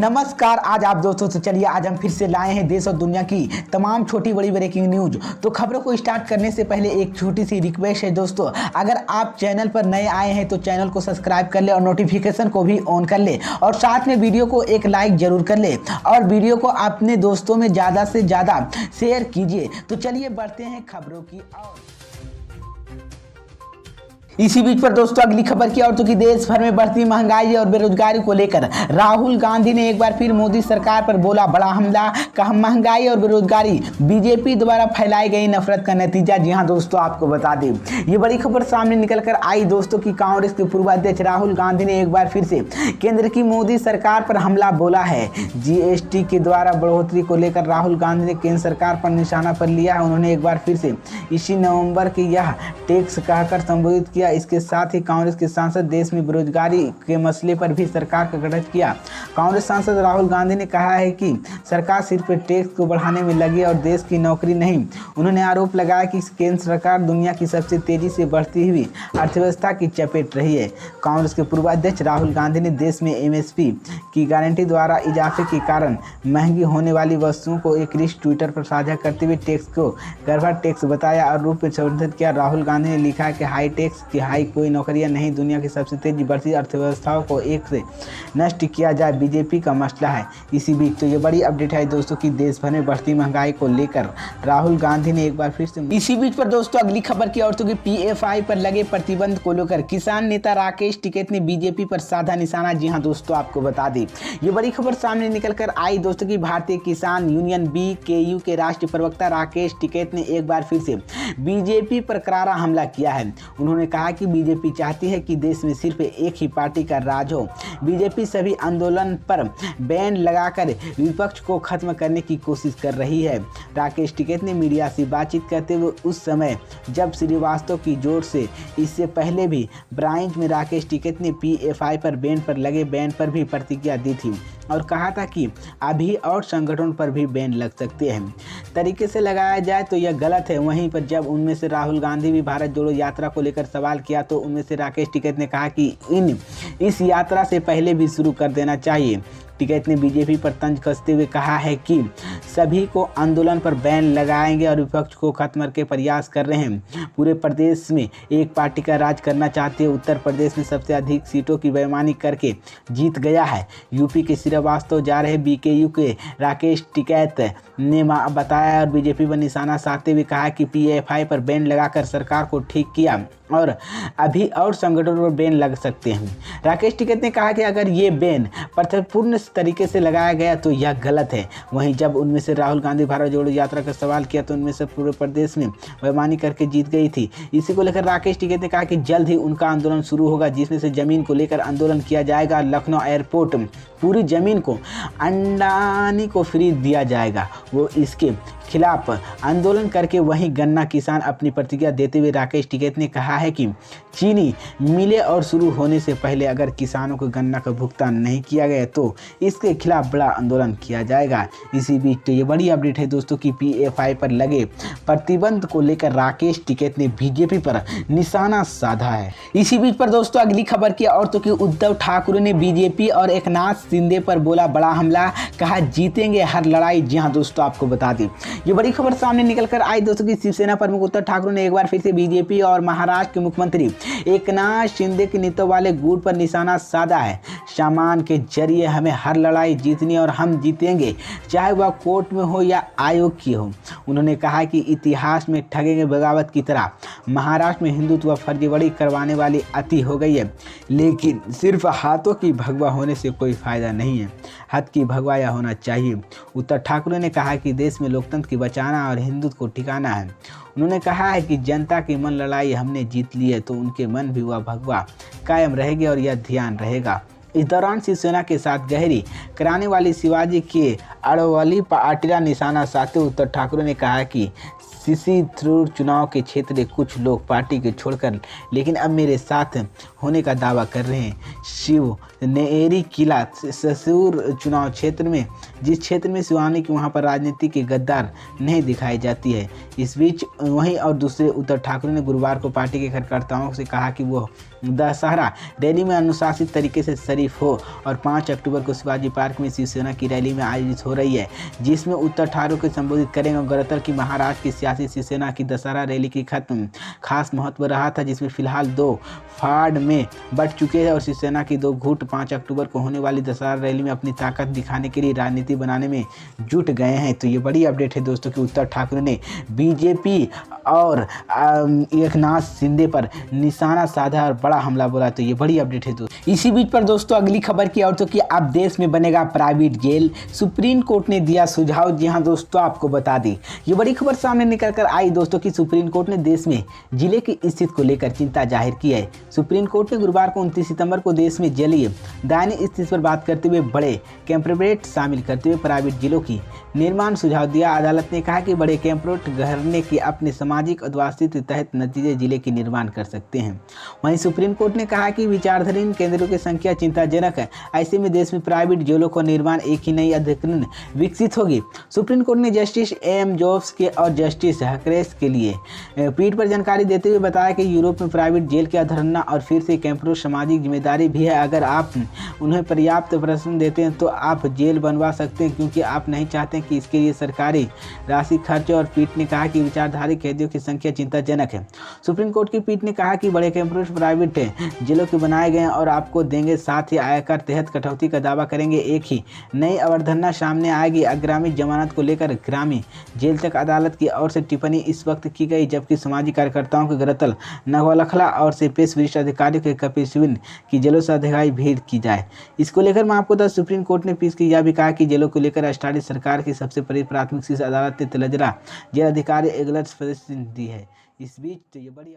नमस्कार। आज आप दोस्तों से चलिए आज हम फिर से लाए हैं देश और दुनिया की तमाम छोटी बड़ी ब्रेकिंग न्यूज। तो खबरों को स्टार्ट करने से पहले एक छोटी सी रिक्वेस्ट है दोस्तों, अगर आप चैनल पर नए आए हैं तो चैनल को सब्सक्राइब कर ले और नोटिफिकेशन को भी ऑन कर ले और साथ में वीडियो को एक लाइक जरूर कर ले और वीडियो को अपने दोस्तों में ज़्यादा से ज़्यादा शेयर कीजिए। तो चलिए बढ़ते हैं खबरों की ओर। इसी बीच पर दोस्तों अगली खबर की ओर, तो कि देश भर में बढ़ती महंगाई और बेरोजगारी को लेकर राहुल गांधी ने एक बार फिर मोदी सरकार पर बोला बड़ा हमला। कहा महंगाई और बेरोजगारी बीजेपी द्वारा फैलाई गई नफरत का नतीजा। जी हां दोस्तों, आपको बता दें ये बड़ी खबर सामने निकलकर आई दोस्तों कि कांग्रेस के पूर्व अध्यक्ष राहुल गांधी ने एक बार फिर से केंद्र की मोदी सरकार पर हमला बोला है। जीएसटी के द्वारा बढ़ोतरी को लेकर राहुल गांधी ने केंद्र सरकार पर निशाना पर लिया है। उन्होंने एक बार फिर से इसी नवंबर के यह टैक्स कहकर संबोधित किया। इसके साथ ही कांग्रेस के सांसद देश में बेरोजगारी के मसले पर भी सरकार का गठन किया। कांग्रेस सांसद राहुल गांधी ने कहा है कि सरकार सिर्फ टैक्स को बढ़ाने में लगी और देश की नौकरी नहीं। उन्होंने आरोप लगाया कि केंद्र सरकार दुनिया की सबसे तेजी से बढ़ती हुई अर्थव्यवस्था की चपेट रही है। कांग्रेस के पूर्व अध्यक्ष राहुल गांधी ने देश में एमएसपी की गारंटी द्वारा इजाफे के कारण महंगी होने वाली वस्तुओं को एक लिस्ट ट्विटर पर साझा करते हुए टैक्स को गड़बड़ टैक्स बताया और रूप में संबोधित किया। राहुल गांधी ने लिखा है कि हाई टैक्स की हाई कोई नौकरियां नहीं, दुनिया की सबसे तेजी बढ़ती अर्थव्यवस्थाओं को एक से नष्ट किया जाए बीजेपी का मसला है। इसी बीच तो ये बड़ी अपडेट है दोस्तों कि देश भर में बढ़ती महंगाई को लेकर राहुल गांधी ने एक बार फिर से। इसी बीच पर दोस्तों अगली खबर की ओर, तो कि पीएफआई पर लगे प्रतिबंध को लेकर किसान नेता राकेश टिकैत ने बीजेपी पर साधा निशाना। जी हां दोस्तों, आपको बता दें ये बड़ी खबर सामने निकल कर आई दोस्तों की भारतीय किसान यूनियन बीकेयू के राष्ट्रीय प्रवक्ता राकेश टिकैत ने एक बार फिर से बीजेपी पर करारा हमला किया है। उन्होंने कहा कि बीजेपी चाहती है कि देश में सिर्फ एक ही पार्टी का राज हो। बीजेपी सभी आंदोलन पर बैन लगाकर विपक्ष को खत्म करने की कोशिश कर रही है। राकेश टिकैत ने मीडिया से बातचीत करते हुए उस समय जब श्रीवास्तव की जोर से इससे पहले भी ब्रांच में राकेश टिकैत ने पीएफआई पर लगे बैन पर भी प्रतिक्रिया दी थी और कहा था कि अभी और संगठनों पर भी बैन लग सकते हैं। तरीके से लगाया जाए तो यह गलत है। वहीं पर जब उनमें से राहुल गांधी भी भारत जोड़ो यात्रा को लेकर सवाल किया तो उनमें से राकेश टिकैत ने कहा कि इस यात्रा से पहले भी शुरू कर देना चाहिए। टिकैत ने बीजेपी पर तंज कसते हुए कहा है कि सभी को आंदोलन पर बैन लगाएंगे और विपक्ष को खत्म करने के प्रयास कर रहे हैं। पूरे प्रदेश में एक पार्टी का राज करना चाहते हैं। उत्तर प्रदेश में सबसे अधिक सीटों की बेईमानी करके जीत गया है। यूपी के श्रीवास्तव जा रहे बीकेयू के राकेश टिकैत ने बताया और बीजेपी पर निशाना साधते हुए कहा कि पीएफआई पर बैन लगाकर सरकार को ठीक किया और अभी और संगठनों पर बैन लग सकते हैं। राकेश टिकैत ने कहा कि अगर ये बैन पूर्ण तरीके से लगाया गया तो यह गलत है। वहीं जब उनमें से राहुल गांधी भारत जोड़ो यात्रा का सवाल किया तो उनमें से पूरे प्रदेश में बेईमानी करके जीत गई थी। इसी को लेकर राकेश टिकैत ने कहा कि जल्द ही उनका आंदोलन शुरू होगा जिसमें से जमीन को लेकर आंदोलन किया जाएगा। लखनऊ एयरपोर्ट पूरी जमीन को अंडानी को फ्री दिया जाएगा। वो इसके खिलाफ आंदोलन करके वहीं गन्ना किसान अपनी प्रतिक्रिया देते हुए राकेश टिकैत ने कहा है कि चीनी मिले और शुरू होने से पहले अगर किसानों को गन्ना का भुगतान नहीं किया गया तो इसके खिलाफ बड़ा आंदोलन किया जाएगा। इसी बीच तो ये बड़ी अपडेट है दोस्तों कि पीएफआई पर लगे प्रतिबंध को लेकर राकेश टिकैत ने बीजेपी पर निशाना साधा है। इसी बीच पर दोस्तों अगली खबर की और, तो कि उद्धव ठाकरे ने बीजेपी और एकनाथ शिंदे पर बोला बड़ा हमला। कहा जीतेंगे हर लड़ाई। जी हाँ दोस्तों, आपको बता दें ये बड़ी खबर सामने निकल कर आई दोस्तों की शिवसेना प्रमुख उद्धव ठाकरे ने एक बार फिर से बीजेपी और महाराष्ट्र के मुख्यमंत्री एकनाथ शिंदे के नेतृत्व वाले गुट पर निशाना साधा है। सामान के जरिए हमें हर लड़ाई जीतनी और हम जीतेंगे, चाहे वह कोर्ट में हो या आयोग की हो। उन्होंने कहा कि इतिहास में ठगेंगे बगावत की तरह महाराष्ट्र में हिंदुत्व फर्जीवाड़ी करवाने वाली अति हो गई है, लेकिन सिर्फ हाथों की भगवा होने से कोई फायदा नहीं है, हाथ की भगवाया होना चाहिए। उद्धव ठाकरे ने कहा कि देश में लोकतंत्र की बचाना और हिंदुत्व को ठिकाना है। उन्होंने कहा है कि जनता की मन लड़ाई हमने जीत ली है तो उनके मन भी वह भगवा कायम रहेगी और यह ध्यान रहेगा। इस दौरान शिवसेना के साथ गहरी कराने वाली शिवाजी के अड़वाली पार्टी निशाना साधते उद्धव ठाकरे ने कहा कि सीसी थ्रू चुनाव के क्षेत्र में कुछ लोग पार्टी को छोड़कर लेकिन अब मेरे साथ होने का दावा कर रहे हैं। शिव नेरी किला ससुर चुनाव क्षेत्र में जिस क्षेत्र में शिवानी की वहां पर राजनीति के गद्दार नहीं दिखाई जाती है। इस बीच वहीं और दूसरे उद्धव ठाकरे ने गुरुवार को पार्टी के कार्यकर्ताओं से कहा कि वो दशहरा रैली में अनुशासित तरीके से शरीफ हो। और 5 अक्टूबर को शिवाजी पार्क में शिवसेना की रैली में आयोजित हो रही है, जिसमें उत्तर ठाकुर को संबोधित करेंगे। गौरतलब की महाराष्ट्र की सियासी शिवसेना की दशहरा रैली की खास महत्व रहा था, जिसमें फिलहाल 2 फाड़ में बट चुके हैं और शिवसेना की 2 गुट 5 अक्टूबर को होने वाली दशहरा रैली में अपनी ताकत दिखाने के लिए राजनीति बनाने में जुट गए हैं। तो ये बड़ी अपडेट है दोस्तों कि उत्तर ठाकुर ने बीजेपी और एकनाथ शिंदे पर निशाना साधा और बड़ा हमला बोला। तो ये बड़ी अपडेट है दोस्तों। इसी बीच पर दोस्तों अगली खबर की और तो कि अब देश में बनेगा प्राइवेट जेल, सुप्रीम कोर्ट ने दिया सुझाव। जी हाँ दोस्तों, आपको बता दी ये बड़ी खबर सामने निकल कर आई दोस्तों कि सुप्रीम कोर्ट ने देश में जिले की स्थिति को लेकर चिंता जाहिर की है। सुप्रीम कोर्ट ने गुरुवार को 29 सितंबर को देश में जलीय दायनी स्थिति पर बात करते हुए बड़े कैंपरेट शामिल करते हुए प्राइवेट जिलों की निर्माण सुझाव दिया। अदालत ने कहा कि बड़े कैंपरेट गढ़ने के अपने सामाजिक अद्वास्तित्व तहत नतीजे जिले की निर्माण कर सकते हैं। वहीं सुप्रीम कोर्ट ने कहा कि विचाराधीन केंद्रों की संख्या चिंताजनक है, ऐसे में देश में प्राइवेट जेलों का निर्माण एक ही नई अधिकरण विकसित होगी। सुप्रीम कोर्ट ने जस्टिस एम जोब्स के और जस्टिस हकरेस के लिए पीठ पर जानकारी देते हुए बताया कि यूरोप में प्राइवेट जेल की अवधारणा और फिर से कैंपरों सामाजिक जिम्मेदारी भी है। अगर आप उन्हें पर्याप्त प्रश्न देते हैं तो आप जेल बनवा सकते हैं, क्योंकि आप नहीं चाहते कि इसके लिए सरकारी राशि खर्च। और पीठ ने कहा कि विचारधारी कैदियों की संख्या चिंताजनक है। सुप्रीम कोर्ट की पीठ ने कहा कि बड़े कैंपरों प्राइवेट जेलों के बनाए गए और आपको देंगे, साथ ही आयकर तहत कटौती का दावा करेंगे। एक ही नई अवधारणा सामने आएगी। अग्रामी जमानत को लेकर ग्रामीण जेल तक अदालत की ओर से टिप्पणी इस वक्त की गई, जबकि सामाजिक कार्यकर्ताओं के गरतल नवलखला और से पेश वरिष्ठ अधिकारियों के कपिल सिब्बल की जेलों से अधिकारी भीड़ की जाए। इसको लेकर मैं आपको बता, सुप्रीम कोर्ट ने पीस की यह भी कहा कि जेलों को लेकर स्टालिस सरकार की सबसे बड़ी प्राथमिक शीर्ष अदालत ने तलजरा जेल अधिकारी एगलत दी है। इस बीच तो ये बड़ी